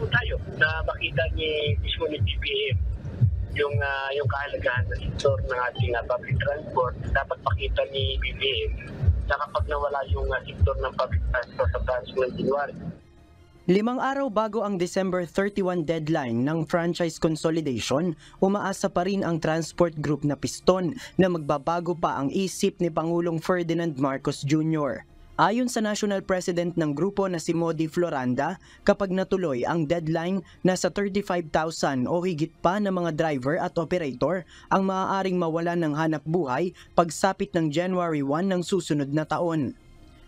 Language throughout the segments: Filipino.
po tayo na makita ni mismo ni BBM yung kahalagahan ng sektor ng ating public transport. Dapat makita ni BBM na kapag nawala yung sektor ng public transport sa transport ng January. 5 araw bago ang December 31 deadline ng franchise consolidation, umaasa pa rin ang transport group na Piston na magbabago pa ang isip ni Pangulong Ferdinand Marcos Jr. Ayon sa National President ng grupo na si Modi Floranda, kapag natuloy ang deadline, nasa 35,000 o higit pa na mga driver at operator ang maaaring mawalan ng hanap buhay pagsapit ng January 1 ng susunod na taon.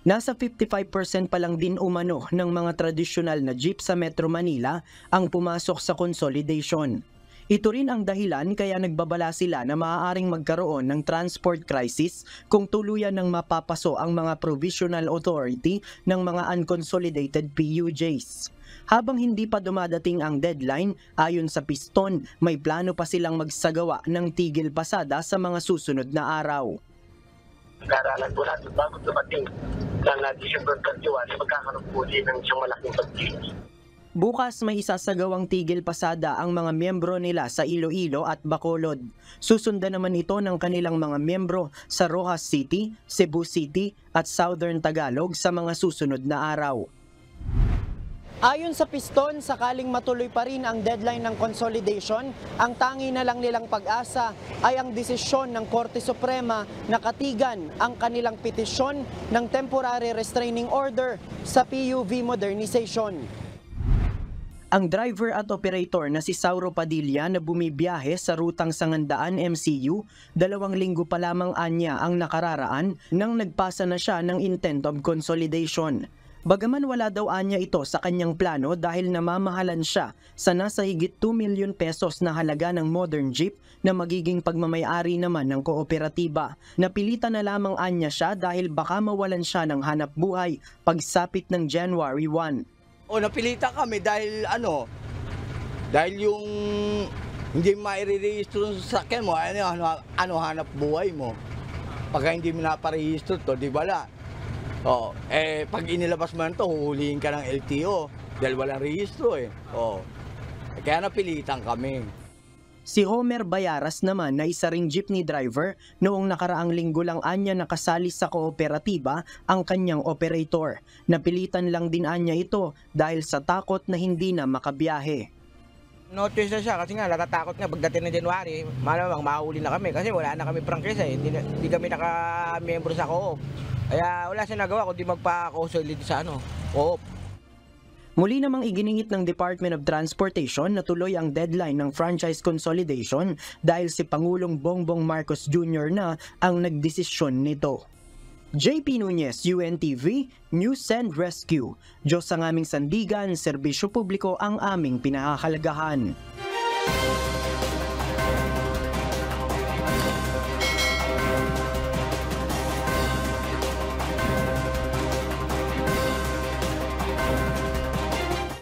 Nasa 55% pa lang din umano ng mga tradisyonal na jeep sa Metro Manila ang pumasok sa consolidation. Ito rin ang dahilan kaya nagbabala sila na maaaring magkaroon ng transport crisis kung tuluyan ng mapapaso ang mga provisional authority ng mga unconsolidated PUJs. Habang hindi pa dumadating ang deadline, ayon sa Piston, may plano pa silang magsagawa ng tigil pasada sa mga susunod na araw. Karalan po natin bago dumating ng December 31, magkakaroon po din ng isang malaking pag-change. Bukas may isasagawang tigil pasada ang mga miyembro nila sa Iloilo at Bacolod. Susundan naman ito ng kanilang mga miyembro sa Rojas City, Cebu City at Southern Tagalog sa mga susunod na araw. Ayon sa Piston, sakaling matuloy pa rin ang deadline ng consolidation, ang tangi na lang nilang pag-asa ay ang desisyon ng Korte Suprema na katigan ang kanilang petisyon ng temporary restraining order sa PUV modernization. Ang driver at operator na si Sauro Padilla na bumibiyahe sa rutang Sangandaan MCU, 2 linggo pa lamang anya ang nakararaan nang nagpasa na siya ng intent of consolidation. Bagaman wala daw anya ito sa kanyang plano dahil namamahalan siya sa nasa higit 2 million pesos na halaga ng modern jeep na magiging pagmamayari naman ng kooperatiba. Napilitan na lamang anya siya dahil baka mawalan siya ng hanap buhay pagsapit ng January 1. O napilitan kami dahil dahil yung hindi maire-register sa sasakyan mo, ano hanap buhay mo. Pagka hindi mo naparehistro to, di bala. Pag inilabas mo to, huhulihin ka ng LTO dahil walang rehistro Kaya napilitan kami. Si Homer Bayaras naman na isa ring jeepney driver, noong nakaraang linggo lang anya nakasali sa kooperatiba ang kanyang operator. Napilitan lang din anya ito dahil sa takot na hindi na makabiyahe. No choice na siya kasi nga natatakot nga pagdating ng January, malamang mahuli na kami kasi wala na kami prangkisa hindi kami naka-membro sa co-op. Kaya wala siya nagawa kundi magpa-consolidate sa co-op. Muli namang iginingit ng Department of Transportation na tuloy ang deadline ng franchise consolidation dahil si Pangulong Bongbong Marcos Jr. na ang nagdesisyon nito. JP Nunez, UNTV, News and Rescue. Diyos ang aming sandigan, serbisyo publiko ang aming pinahahalagahan.